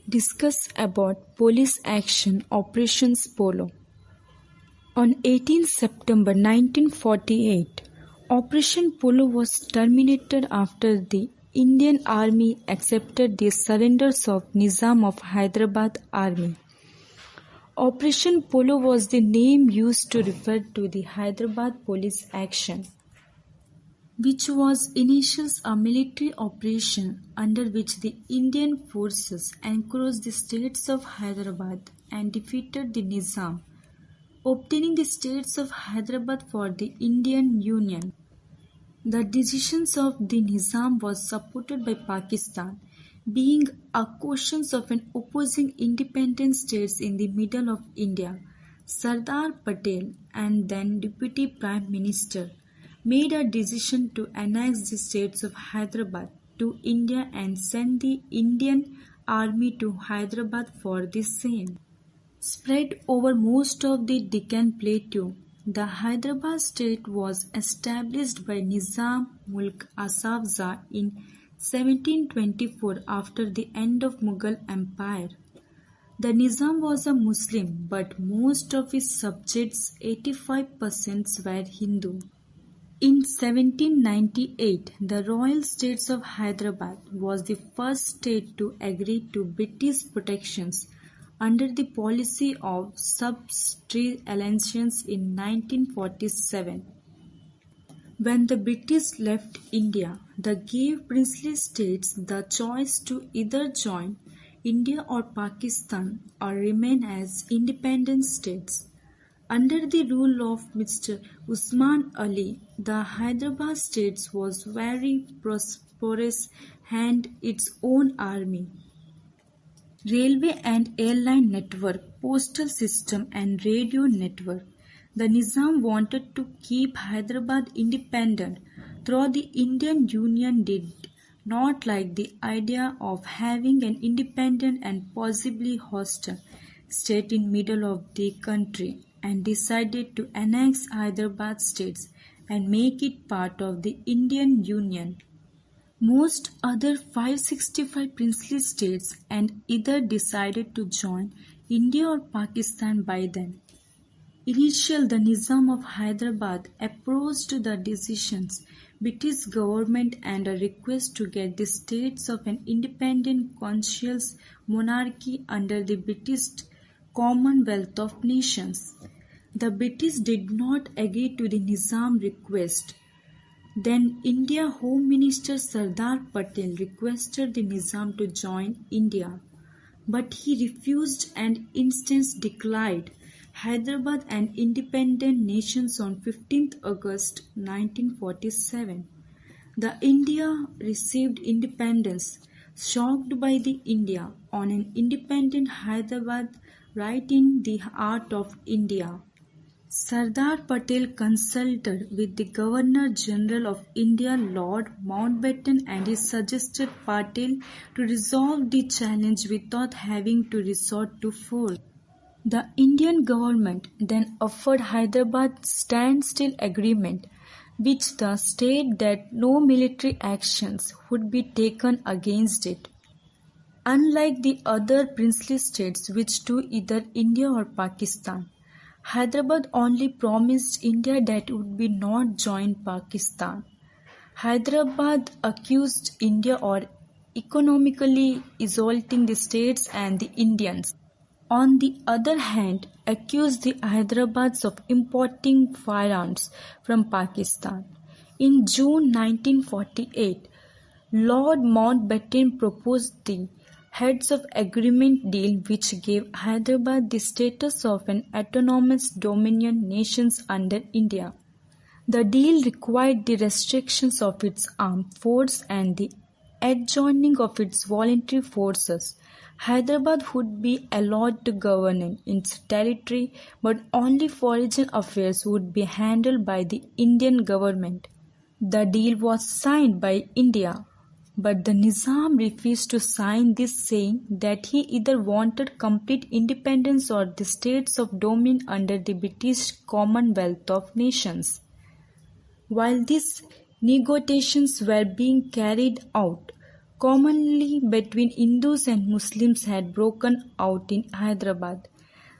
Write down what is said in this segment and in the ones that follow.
discuss about police action Operations Polo. On 18 September 1948, Operation Polo was terminated after the Indian Army accepted the surrenders of Nizam of Hyderabad Army. Operation Polo was the name used to refer to the Hyderabad police action, which was initially a military operation under which the Indian forces encroached the states of Hyderabad and defeated the Nizam, obtaining the states of Hyderabad for the Indian Union. The decisions of the Nizam was supported by Pakistan, being a caution of an opposing independent states in the middle of India. Sardar Patel and then Deputy Prime Minister made a decision to annex the states of Hyderabad to India and send the Indian Army to Hyderabad for the same. Spread over most of the Deccan Plateau, the Hyderabad state was established by Nizam Mulk Asaf Jah in 1724 after the end of Mughal Empire. The Nizam was a Muslim, but most of his subjects, 85%, were Hindu. In 1798, the Royal States of Hyderabad was the first state to agree to British protections under the policy of sub-alliance in 1947. When the British left India, they gave princely states the choice to either join India or Pakistan or remain as independent states. Under the rule of Mr. Usman Ali, the Hyderabad state was very prosperous and its own army, railway and airline network, postal system and radio network. The Nizam wanted to keep Hyderabad independent, though the Indian Union did not like the idea of having an independent and possibly hostile state in middle of the country, and decided to annex Hyderabad states and make it part of the Indian Union. Most other 565 princely states and either decided to join India or Pakistan by then. Initially, the Nizam of Hyderabad approached the decisions British government and a request to get the states of an independent conscious monarchy under the British Commonwealth of Nations. The British did not agree to the Nizam request. Then India Home Minister Sardar Patel requested the Nizam to join India, but he refused and instance declared Hyderabad an independent nation on 15th August 1947. The India received independence, shocked by the India on an independent Hyderabad right in the heart of India. Sardar Patel consulted with the Governor-General of India Lord Mountbatten and he suggested Patel to resolve the challenge without having to resort to force. The Indian government then offered Hyderabad standstill agreement, which the stated that no military actions would be taken against it. Unlike the other princely states which to either India or Pakistan, Hyderabad only promised India that it would be not join Pakistan. Hyderabad accused India of economically isolating the states and the Indians. On the other hand, accused the Hyderabad of importing firearms from Pakistan. In June 1948, Lord Mountbatten proposed the Heads of Agreement deal which gave Hyderabad the status of an autonomous dominion nation under India. The deal required the restrictions of its armed force and the adjoining of its voluntary forces. Hyderabad would be allowed to govern in its territory, but only foreign affairs would be handled by the Indian government. The deal was signed by India, but the Nizam refused to sign this, saying that he either wanted complete independence or the states of dominion under the British Commonwealth of Nations. While these negotiations were being carried out, commonly between Hindus and Muslims had broken out in Hyderabad.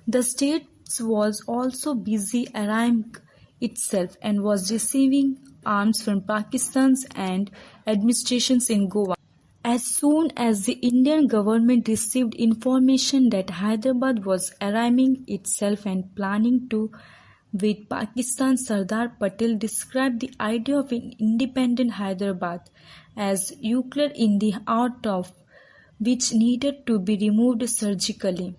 The state was also busy arming itself and was receiving arms from Pakistan and administrations in Goa. As soon as the Indian government received information that Hyderabad was arming itself and planning to with Pakistan, Sardar Patel described the idea of an independent Hyderabad as euclid in the art of which needed to be removed surgically.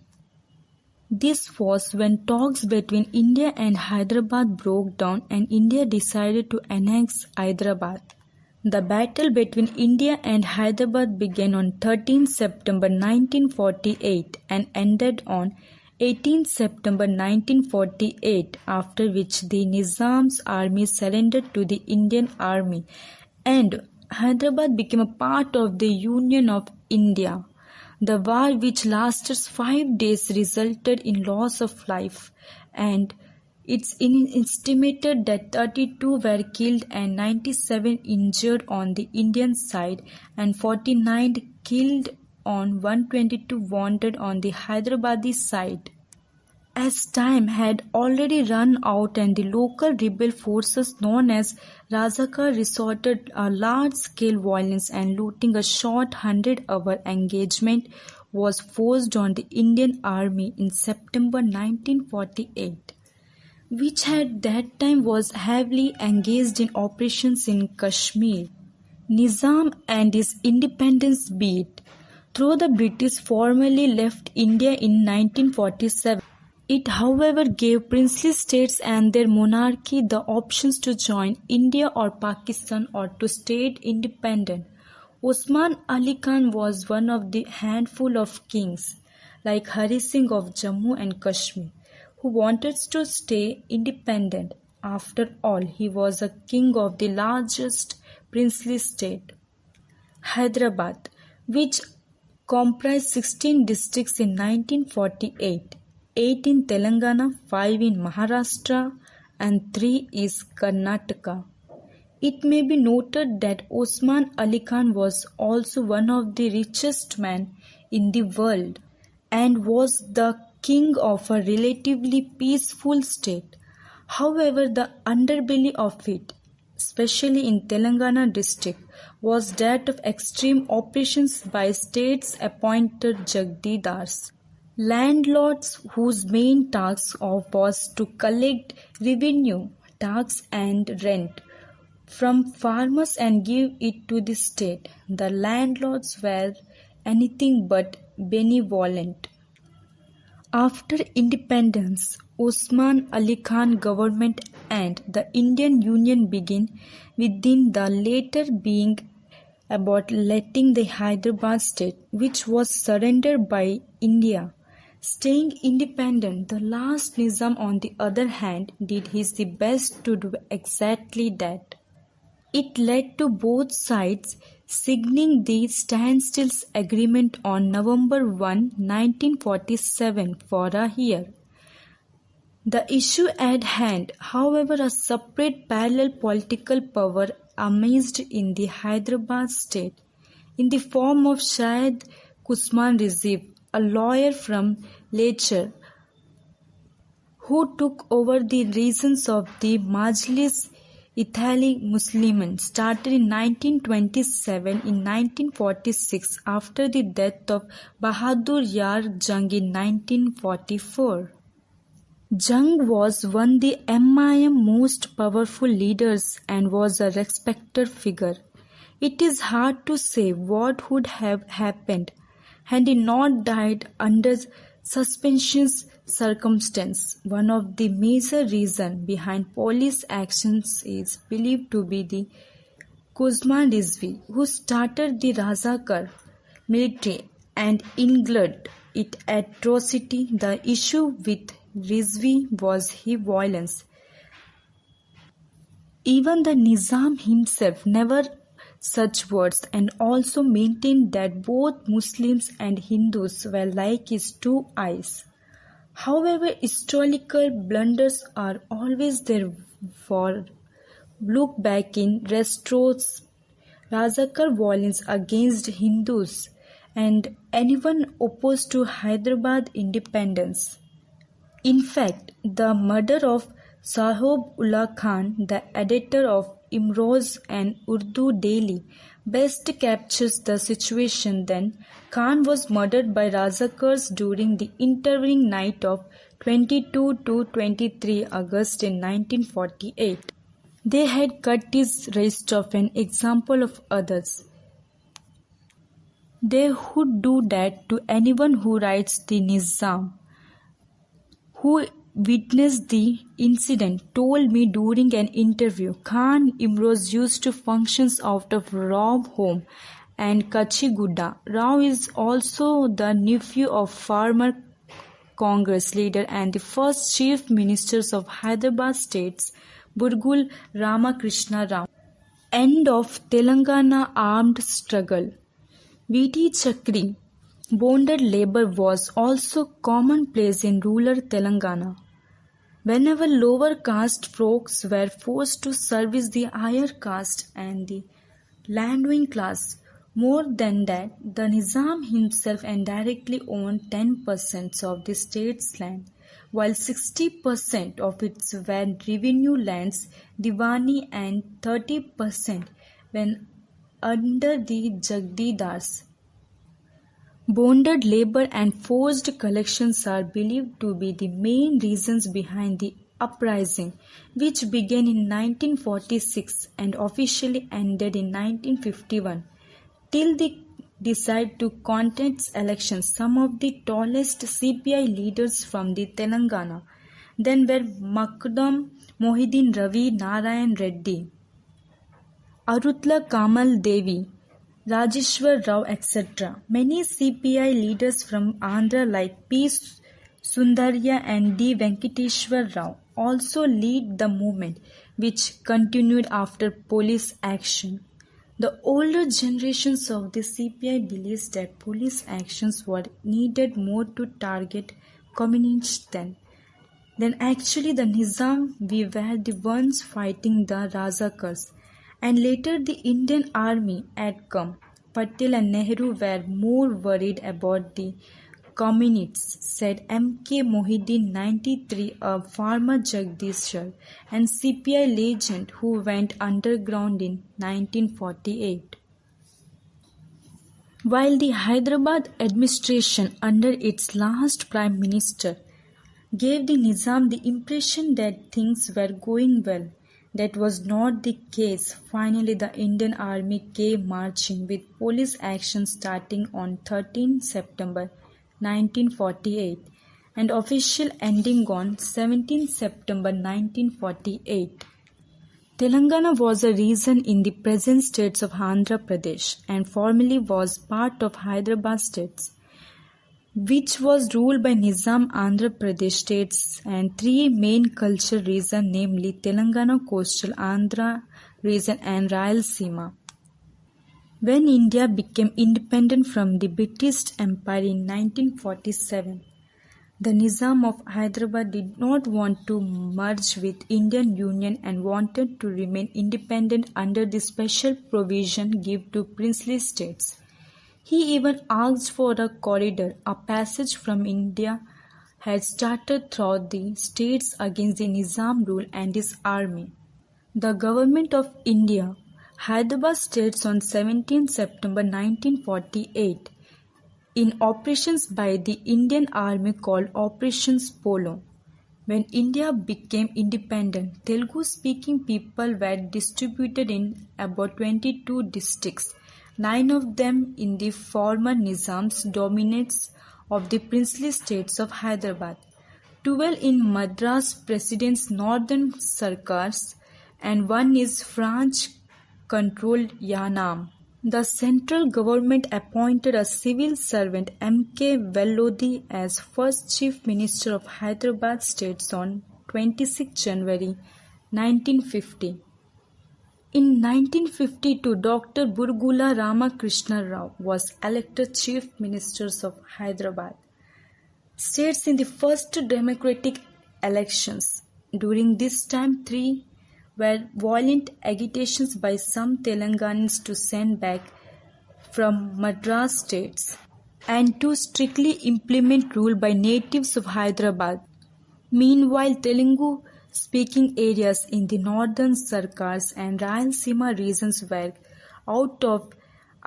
This was when talks between India and Hyderabad broke down and India decided to annex Hyderabad. The battle between India and Hyderabad began on 13 September 1948 and ended on 18 September 1948, after which the Nizam's army surrendered to the Indian army and Hyderabad became a part of the Union of India. The war, which lasted 5 days, resulted in loss of life, and it's estimated that 32 were killed and 97 injured on the Indian side and 49 killed and 122 wounded on the Hyderabadi side. As time had already run out and the local rebel forces known as Razakar resorted to large-scale violence and looting, a short 100-hour engagement was forced on the Indian Army in September 1948, which at that time was heavily engaged in operations in Kashmir. Nizam and his independence bid, though the British formally left India in 1947. It, however, gave princely states and their monarchy the options to join India or Pakistan or to stay independent. Osman Ali Khan was one of the handful of kings, like Hari Singh of Jammu and Kashmir, who wanted to stay independent. After all, he was a king of the largest princely state, Hyderabad, which comprised 16 districts in 1948. 8 in Telangana, 5 in Maharashtra, and 3 is Karnataka. It may be noted that Osman Ali Khan was also one of the richest men in the world and was the king of a relatively peaceful state. However, the underbelly of it, especially in Telangana district, was that of extreme operations by states-appointed Jagdidars, landlords whose main task was to collect revenue, tax and rent from farmers and give it to the state. The landlords were anything but benevolent. After independence, Osman Ali Khan government and the Indian Union began, within the latter being about letting the Hyderabad state, which was surrendered by India, staying independent. The last Nizam, on the other hand, did his best to do exactly that. It led to both sides signing the Standstill Agreement on November 1, 1947 for a year. The issue at hand, however, a separate parallel political power emerged in the Hyderabad state in the form of Syed Kusman Rizvi, a lawyer from Lechur, who took over the reasons of the Majlis Ithali Muslimin, started in 1927. In 1946, after the death of Bahadur Yar Jung in 1944. Jung was one of the MIM most powerful leaders and was a respected figure. It is hard to say what would have happened had he not died under suspicious circumstances. One of the major reasons behind police actions is believed to be the Kusman Rizvi, who started the Razakar military and incurred its atrocity. The issue with Rizvi was his violence. Even the Nizam himself never such words and also maintained that both Muslims and Hindus were like his two eyes. However, historical blunders are always there for look back in retrospect. Razakar violence against Hindus, and anyone opposed to Hyderabad independence. In fact, the murder of Sahib Ullah Khan, the editor of Imroz and Urdu Daily, best captures the situation then. Khan was murdered by Razakars during the intervening night of 22 to 23 August in 1948. They had cut his wrist off, an example of others. They would do that to anyone who writes the Nizam. Who witnessed the incident told me during an interview. Khan Imroz used to function out of Rao home and Kachiguda. Rao is also the nephew of former Congress leader and the first chief ministers of Hyderabad states, Burgul Ramakrishna Rao. End of Telangana armed struggle. V.T. Chakri. Bonded labor was also commonplace in rural Telangana. Whenever lower caste folks were forced to service the higher caste and the landowning class, more than that, the Nizam himself indirectly owned 10% of the state's land, while 60% of it were revenue lands, Diwani, and 30% when under the Jagdidars. Bonded labor and forced collections are believed to be the main reasons behind the uprising, which began in 1946 and officially ended in 1951. Till they decide to contest elections, some of the tallest CPI leaders from the Telangana then were Makdam Mohideen Ravi Narayan Reddy, Arutla Kamal Devi, Rajeshwar Rao, etc. Many CPI leaders from Andra like P. Sundarya and D. Venkateshwar Rao also lead the movement, which continued after police action. The older generations of the CPI believes that police actions were needed more to target communists then actually the Nizam. We were the ones fighting the Razakars. And later the Indian army had come. Patel and Nehru were more worried about the communists, said M.K. Mohideen 93, a former Jagdishwar and CPI legend who went underground in 1948. While the Hyderabad administration under its last Prime Minister gave the Nizam the impression that things were going well, that was not the case. Finally, the Indian Army came marching, with police action starting on 13 September 1948 and official ending on 17 September 1948. Telangana was a region in the present states of Andhra Pradesh and formerly was part of Hyderabad states, which was ruled by Nizam Andhra Pradesh states and three main cultural regions, namely Telangana, Coastal Andhra region and Rayalaseema. When India became independent from the British Empire in 1947, the Nizam of Hyderabad did not want to merge with Indian Union and wanted to remain independent under the special provision given to princely states. He even asked for a corridor. A passage from India had started throughout the states against the Nizam rule and his army. The Government of India, Hyderabad states on 17 September 1948 in operations by the Indian Army called Operations Polo. When India became independent, Telugu-speaking people were distributed in about 22 districts, 9 of them in the former Nizam's dominates of the princely states of Hyderabad, 12 in Madras President's northern Sarkars, and 1 is French-controlled Yanam. The central government appointed a civil servant M.K. Vellodi as first Chief Minister of Hyderabad States on 26 January 1950. In 1952, Dr. Burgula Ramakrishna Rao was elected Chief Minister of Hyderabad States in the first democratic elections. During this time, 3 were violent agitations by some Telanganans to send back from Madras states and to strictly implement rule by natives of Hyderabad. Meanwhile, Telugu-speaking areas in the northern Sarkars and Rayalaseema regions were out of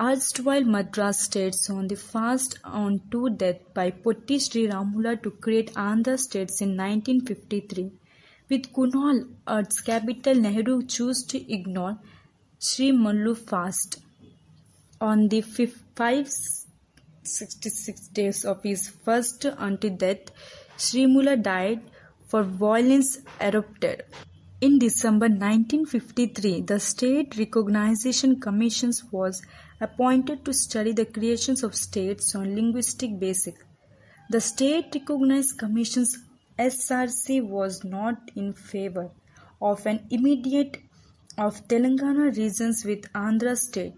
erstwhile Madras states on the fast on to death by Potti Sri Ramula to create Andhra states in 1953. With Kunal as capital, Nehru chose to ignore Sri Mallu fast. On the 566 days of his first unto death, Srimula died for violence erupted. In December 1953, the State Recognition Commission was appointed to study the creations of states on linguistic basis. The State Recognized Commission's SRC was not in favor of an immediate of Telangana regions with Andhra state.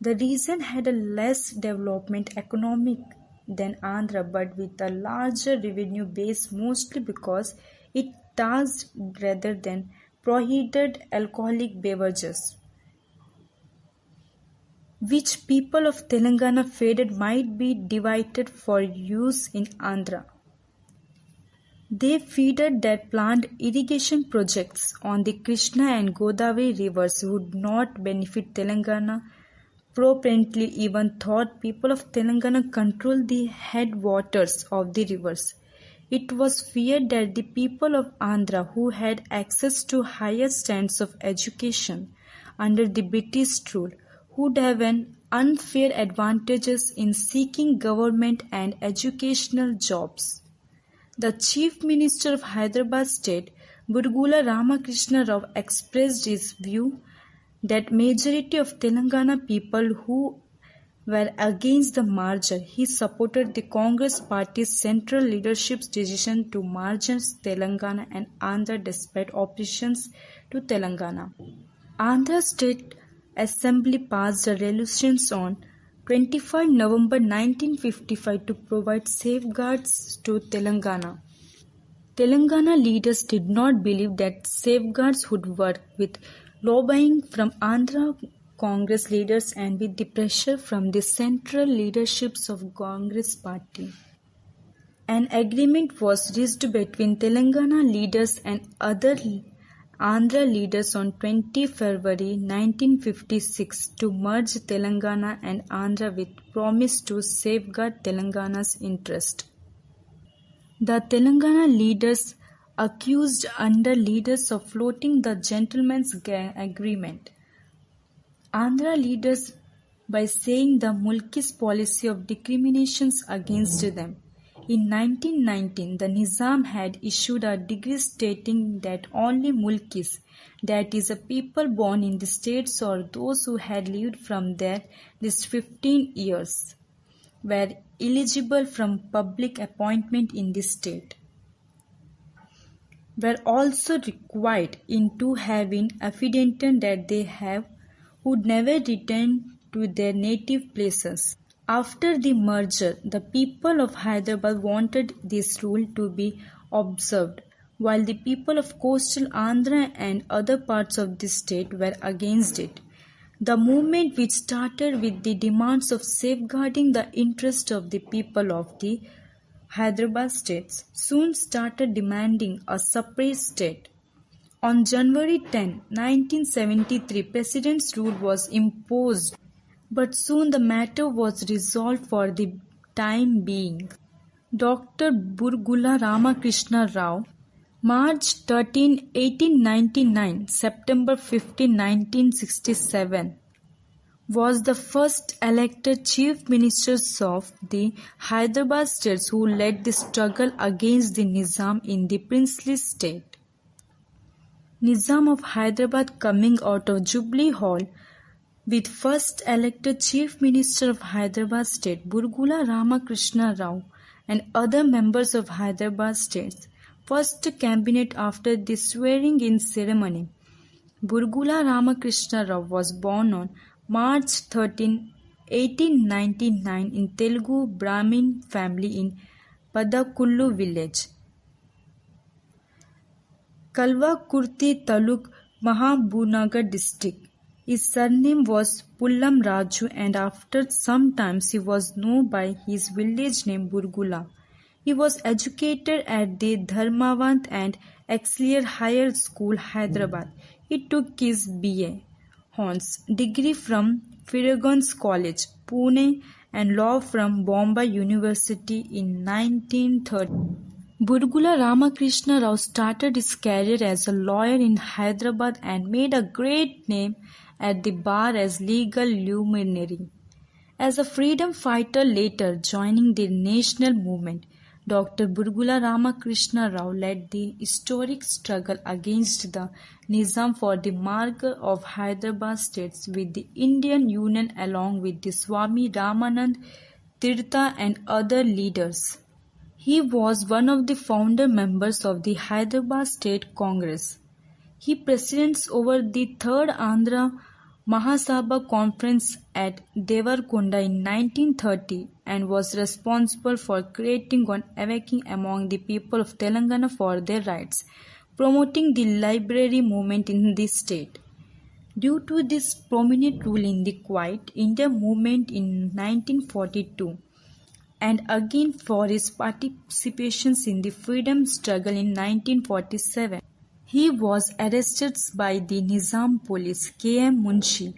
The region had a less development economic than Andhra but with a larger revenue base mostly because it taxed rather than prohibited alcoholic beverages, which people of Telangana feared might be divided for use in Andhra. They feared that planned irrigation projects on the Krishna and Godavari rivers would not benefit Telangana. Properly even thought people of Telangana controlled the headwaters of the rivers. It was feared that the people of Andhra who had access to higher standards of education under the British rule would have an unfair advantages in seeking government and educational jobs. The Chief Minister of Hyderabad State, Burgula Ramakrishna Rao, expressed his view that majority of Telangana people who were against the merger. He supported the Congress party's central leadership's decision to merge Telangana and Andhra despite oppositions to Telangana. Andhra State Assembly passed a resolution on 25 November 1955 to provide safeguards to Telangana. Telangana leaders did not believe that safeguards would work with lobbying from Andhra Congress leaders and with the pressure from the central leaderships of Congress party. An agreement was reached between Telangana leaders and other Andhra leaders on 20 February 1956 to merge Telangana and Andhra with promise to safeguard Telangana's interest. The Telangana leaders accused under leaders of floating the gentleman's agreement. Andhra leaders by saying the Mulki's policy of discriminations against them. In 1919, the Nizam had issued a decree stating that only Mulkis, that is, a people born in the states or those who had lived from there least 15 years, were eligible from public appointment in the state, were also required into having evidence that they would never return to their native places. After the merger, the people of Hyderabad wanted this rule to be observed, while the people of coastal Andhra and other parts of the state were against it. The movement, which started with the demands of safeguarding the interest of the people of the Hyderabad states, soon started demanding a separate state. On January 10, 1973, President's rule was imposed, but soon the matter was resolved for the time being. Dr. Burgula Ramakrishna Rao, March 13, 1899, September 15, 1967, was the first elected Chief Ministers of the Hyderabad states who led the struggle against the Nizam in the princely state. Nizam of Hyderabad coming out of Jubilee Hall with first elected Chief Minister of Hyderabad state Burgula Ramakrishna Rao and other members of Hyderabad state's first cabinet after the swearing-in ceremony. Burgula Ramakrishna Rao was born on March 13, 1899 in Telugu Brahmin family in Padakullu village, Kalvakurti Taluk, Mahabubnagar district. His surname was Pullam Raju and after some time he was known by his village name Burgula. He was educated at the Dharmavant and Auxiliary Higher School, Hyderabad. He took his B.A. Hons degree from Firagans College, Pune and law from Bombay University in 1930. Burgula Ramakrishna Rao started his career as a lawyer in Hyderabad and made a great name at the bar as legal luminary. As a freedom fighter later joining the national movement, Dr. Burgula Ramakrishna Rao led the historic struggle against the Nizam for the merger of Hyderabad states with the Indian Union along with the Swami Ramanand Tirtha and other leaders. He was one of the founder members of the Hyderabad State Congress. He presides over the third Andra Mahasabha conference at Devarkonda in 1930 and was responsible for creating an awakening among the people of Telangana for their rights, promoting the library movement in the state. Due to this prominent role in the Quiet India movement in 1942, and again for his participations in the freedom struggle in 1947. He was arrested by the Nizam police K.M. Munshi,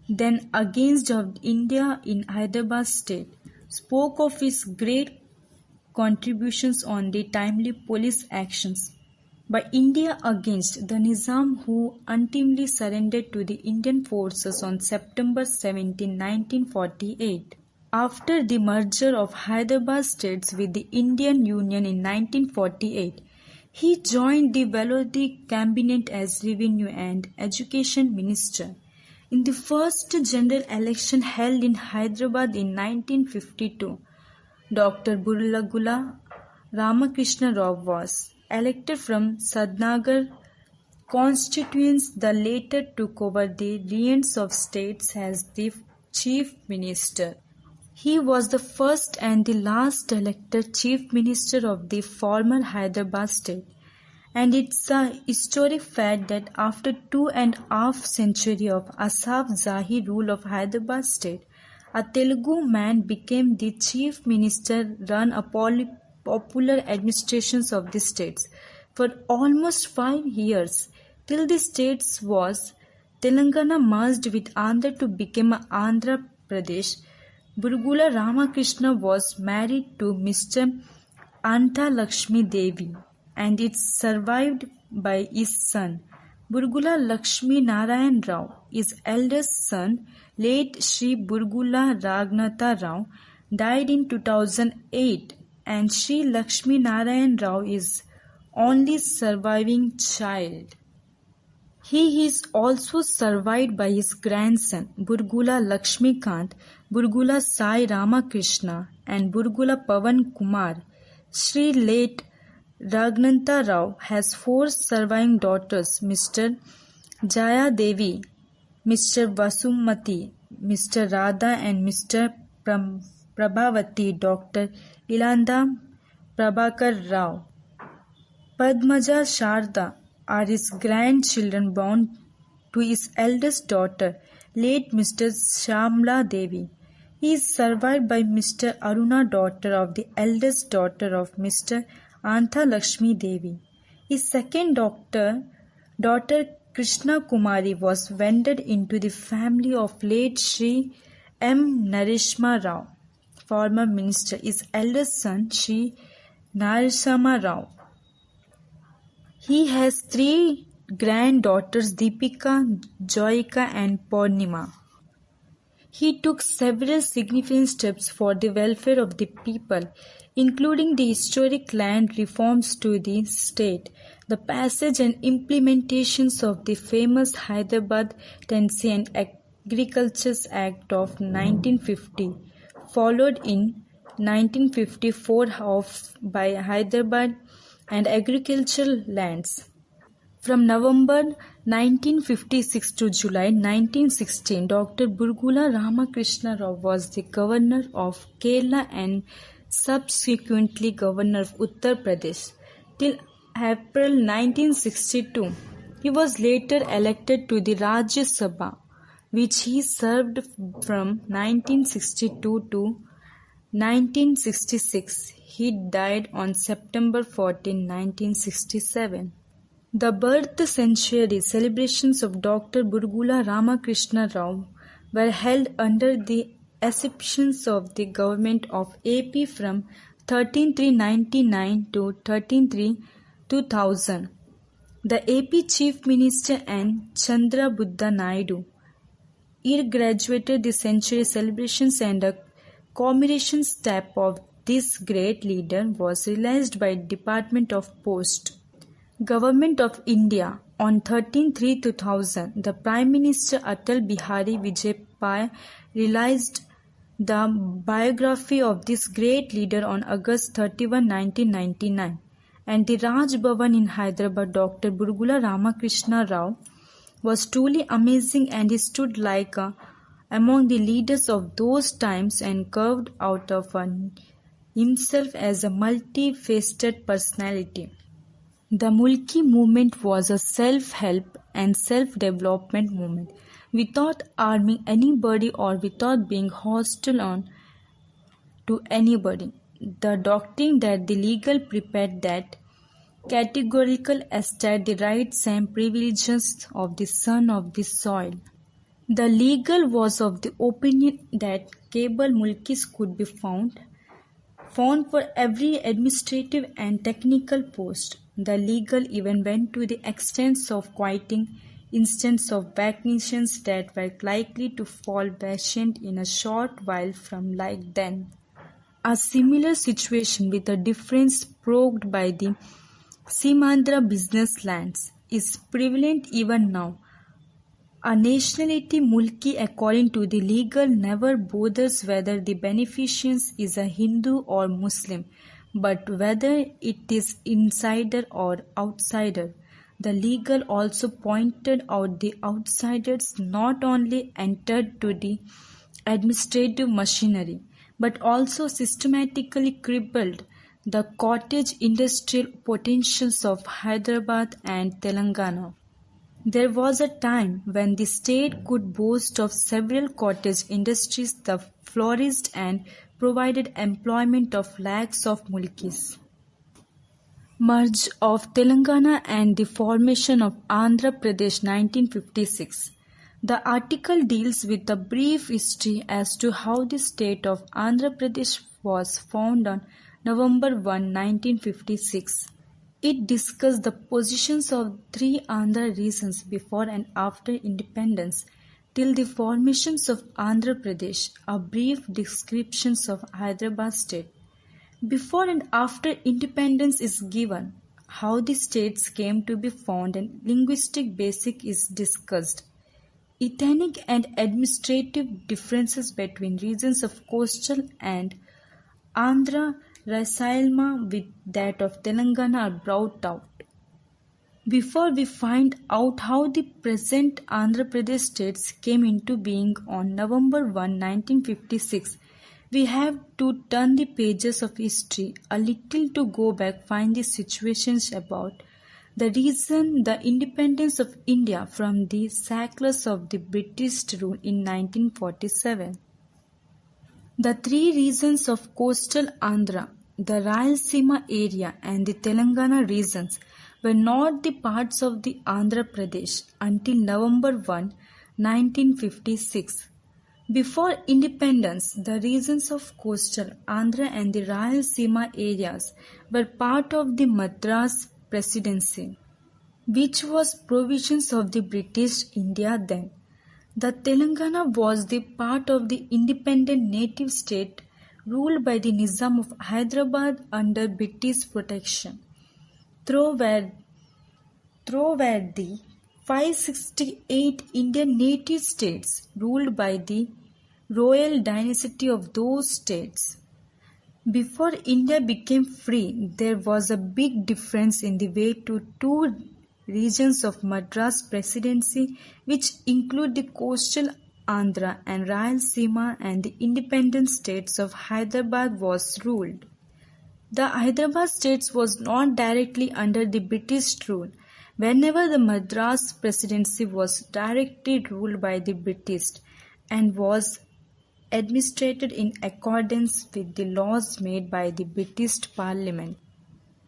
then against of India in Hyderabad state, spoke of his great contributions on the timely police actions by India against the Nizam who ultimately surrendered to the Indian forces on September 17, 1948. After the merger of Hyderabad states with the Indian Union in 1948, he joined the Velodi cabinet as Revenue and Education Minister. In the first general election held in Hyderabad in 1952, Dr. Burgula Ramakrishna Rao was elected from Sadnagar constituency. The later took over the reins of states as the Chief Minister. He was the first and the last elected Chief Minister of the former Hyderabad state, and it's a historic fact that after 2.5 centuries of Asaf Zahi rule of Hyderabad state, a Telugu man became the Chief Minister, run a popular administrations of the states for almost 5 years, till the states was Telangana merged with Andra to become Andhra Pradesh. Burgula Ramakrishna was married to Mr. Anta Lakshmi Devi and is survived by his son, Burgula Lakshmi Narayan Rao. His eldest son, late Sri Burgula Ragnatha Rao, died in 2008 and Sri Lakshmi Narayan Rao is only surviving child. He is also survived by his grandson Burgula Lakshmikant, Burgula Sai Ramakrishna and Burgula Pavan Kumar. Sri late Ragnatha Rao has 4 surviving daughters, Mr. Jaya Devi, Mr. Vasumati, Mr. Radha and Mr. Prabhavati, Dr. Ilanda Prabhakar Rao. Padmaja Sharda are his grandchildren born to his eldest daughter, late Mr. Shamla Devi. He is survived by Mr. Aruna, daughter of the eldest daughter of Mr. Anta Lakshmi Devi. His second daughter Krishna Kumari was vended into the family of late Sri M. Narishma Rao, former minister. His eldest son Sri Narasimha Rao. He has 3 granddaughters, Deepika, Joyika and Purnima. He took several significant steps for the welfare of the people, including the historic land reforms to the state, the passage and implementations of the famous Hyderabad Tenancy and Agricultures Act of 1950, followed in 1954 by Hyderabad and agricultural lands. From November 1956 to July 1916, Dr. Burgula Ramakrishna Rao was the governor of Kerala and subsequently governor of Uttar Pradesh till April 1962. He was later elected to the Rajya Sabha, which he served from 1962 to 1966. He died on September 14, 1967. The birth centenary celebrations of Dr. Burgula Ramakrishna Rao were held under the auspices of the government of AP from 13/3/99 to 13/3/2000. The AP Chief Minister N. Chandra Buddha Naidu graduated the centenary celebrations, and a commemoration stamp of this great leader was released by Department of Post. Government of India on 13/3/2000, the Prime Minister Atal Bihari Vajpayee released the biography of this great leader on August 31, 1999, and the Raj Bhavan in Hyderabad. Dr. Burgula Ramakrishna Rao was truly amazing, and he stood like among the leaders of those times and carved out of himself as a multifaceted personality. The Mulki movement was a self-help and self-development movement, without harming anybody or without being hostile to anybody. The doctrine that the legal prepared that categorical asserted the rights and privileges of the son of the soil. The legal was of the opinion that cable mulkis could be found for every administrative and technical post. The legal even went to the extent of quieting instances of vacations that were likely to fall vacant in a short while from like then. A similar situation, with a difference provoked by the Simandra business lands, is prevalent even now. A nationality mulki, according to the legal, never bothers whether the beneficiary is a Hindu or Muslim, but whether it is insider or outsider. The legal also pointed out the outsiders not only entered to the administrative machinery, but also systematically crippled the cottage industrial potentials of Hyderabad and Telangana. There was a time when the state could boast of several cottage industries that flourished and provided employment of lakhs of mulkis. Merge of Telangana and the formation of Andra Pradesh 1956. The article deals with a brief history as to how the state of Andhra Pradesh was formed on November 1, 1956. It discussed the positions of three Andhra regions before and after independence till the formations of Andhra Pradesh, a brief description of Hyderabad state. Before and after independence is given, how the states came to be formed and linguistic basic is discussed. Ethnic and administrative differences between regions of coastal and Andhra Rasalma with that of Telangana are brought out. Before we find out how the present Andhra Pradesh states came into being on November 1, 1956, we have to turn the pages of history a little to go back find the situations about the reason the independence of India from the shackles of the British rule in 1947. The three regions of coastal Andhra, the Rayalaseema area and the Telangana regions were not the parts of the Andhra Pradesh until November 1, 1956. Before independence, the regions of coastal Andhra and the Rayalaseema areas were part of the Madras Presidency, which was provisions of the British India then. The Telangana was the part of the independent native state ruled by the Nizam of Hyderabad under British protection. Through were the 568 Indian native states ruled by the royal dynasty of those states. Before India became free, there was a big difference in the way to two regions of Madras Presidency, which include the coastal Andhra and Rayalaseema, and the independent states of Hyderabad was ruled. The Hyderabad states was not directly under the British rule, Whenever the Madras Presidency was directly ruled by the British and was administered in accordance with the laws made by the British Parliament.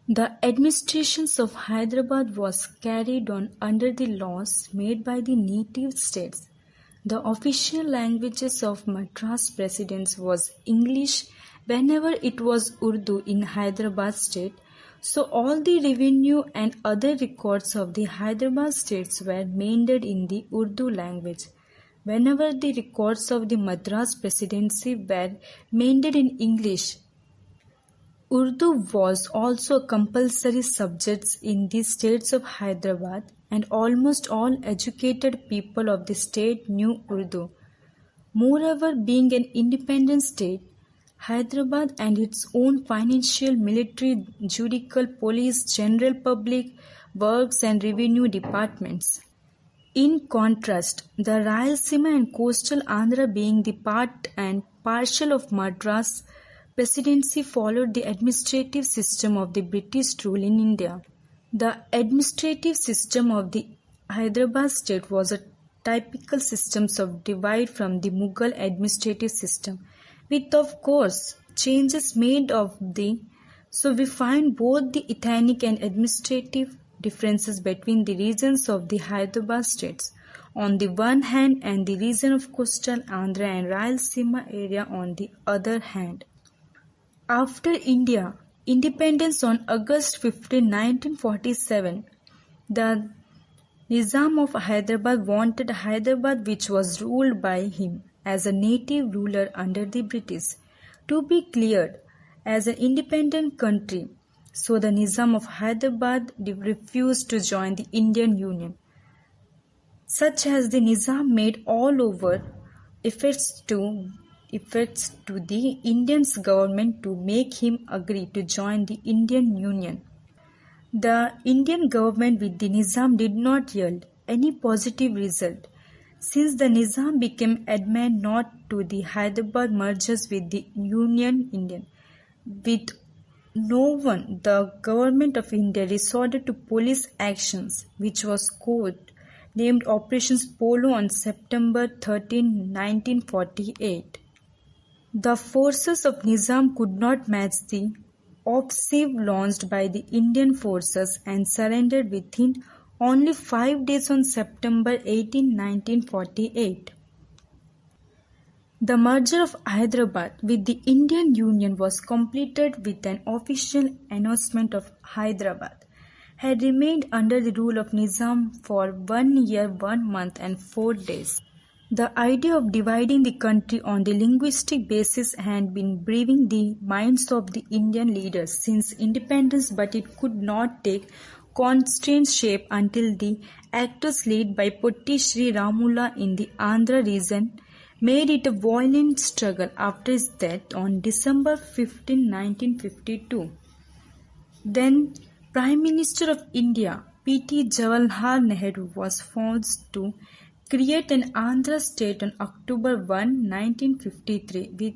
The administration of Hyderabad was carried on under the laws made by the native states. The official languages of Madras Presidency was English whenever it was Urdu in Hyderabad state, so all the revenue and other records of the Hyderabad states were maintained in the Urdu language. Whenever the records of the Madras Presidency were maintained in English, Urdu was also a compulsory subject in the states of Hyderabad, and almost all educated people of the state knew Urdu. Moreover, being an independent state, Hyderabad and its own financial, military, judicial, police, general public, works and revenue departments. In contrast, the Rayalaseema and coastal Andhra being the part and parcel of Madras Presidency followed the administrative system of the British rule in India. The administrative system of the Hyderabad state was a typical system of divide from the Mughal administrative system, with of course changes made of the so we find both the ethnic and administrative differences between the regions of the Hyderabad states on the one hand and the region of coastal Andhra and Rayalaseema area on the other hand. After India independence on August 15, 1947, the Nizam of Hyderabad wanted Hyderabad, which was ruled by him as a native ruler under the British, to be cleared as an independent country. So the Nizam of Hyderabad refused to join the Indian Union. Such as the Nizam made all over efforts to the Indian government to make him agree to join the Indian Union. The Indian government with the Nizam did not yield any positive result, since the Nizam became adamant not to the Hyderabad mergers with the Indian. With no one, the government of India resorted to police actions, which was named Operations Polo on September 13, 1948. The forces of Nizam could not match the offensive launched by the Indian forces and surrendered within only 5 days on September 18, 1948. The merger of Hyderabad with the Indian Union was completed with an official announcement of Hyderabad had remained under the rule of Nizam for 1 year, 1 month and 4 days. The idea of dividing the country on the linguistic basis had been brewing the minds of the Indian leaders since independence, but it could not take constant shape until the actors led by Potti Sri Ramula in the Andhra region made it a violent struggle after his death on December 15, 1952. Then Prime Minister of India, P.T. Jawaharlal Nehru, was forced to create an Andhra state on October 1, 1953 with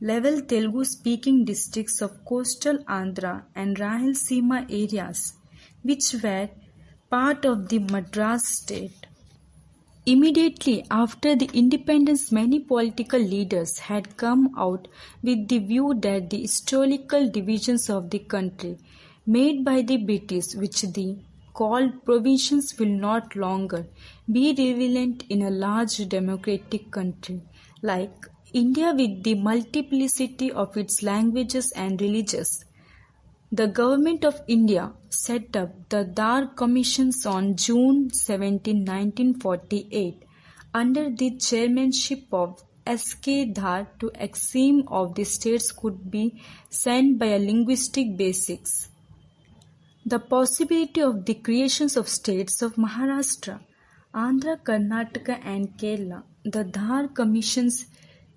level Telugu-speaking districts of coastal Andhra and Rayalaseema areas, which were part of the Madras state. Immediately after the independence, many political leaders had come out with the view that the historical divisions of the country made by the British, which they called provisions, will not longer be relevant in a large democratic country like India with the multiplicity of its languages and religions. The Government of India set up the Dar Commissions on June 17, 1948 under the chairmanship of S.K. Dar to examine of the states could be sent by a linguistic basis. The possibility of the creations of states of Maharashtra, Andhra, Karnataka and Kerala. The Dar Commissions,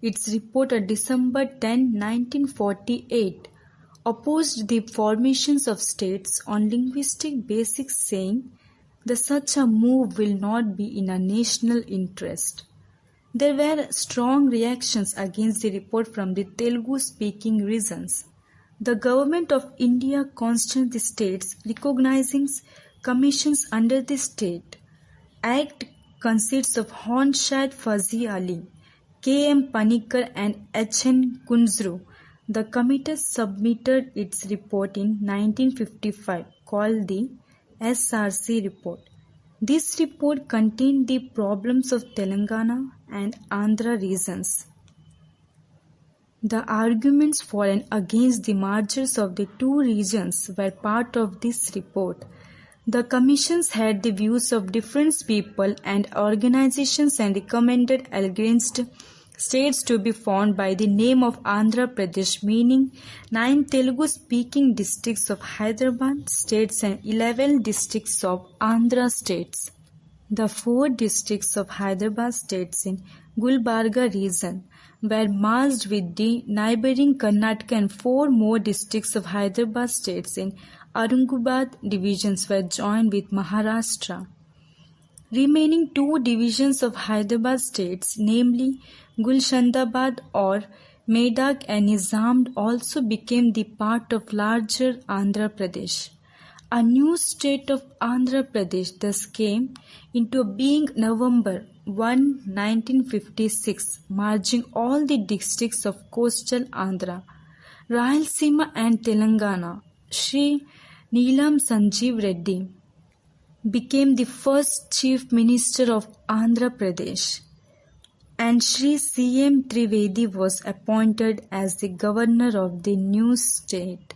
its report of December 10, 1948, opposed the formations of states on linguistic basis, saying that such a move will not be in a national interest. There were strong reactions against the report from the Telugu-speaking regions. The Government of India constituted the states, recognizing Commissions under the State Act consists of Hon Shahid Fazli Ali, K. M. Panikkar and H. N. Kunzru. The committee submitted its report in 1955 called the SRC report. This report contained the problems of Telangana and Andhra regions. The arguments for and against the mergers of the two regions were part of this report. The commissions had the views of different people and organizations and recommended against states to be formed by the name of Andhra Pradesh, meaning 9 Telugu-speaking districts of Hyderabad states and 11 districts of Andhra states. The 4 districts of Hyderabad states in Gulbarga region were merged with the neighboring Karnataka and 4 more districts of Hyderabad states in Aurangabad divisions were joined with Maharashtra. Remaining 2 divisions of Hyderabad states, namely Gulshandabad or Medak and Nizam, also became the part of larger Andhra Pradesh. A new state of Andhra Pradesh thus came into being November 1, 1956, merging all the districts of coastal Andhra, Rayalaseema and Telangana. Shri Neelam Sanjeev Reddy became the first Chief Minister of Andhra Pradesh, and Shri C. M. Trivedi was appointed as the Governor of the new state.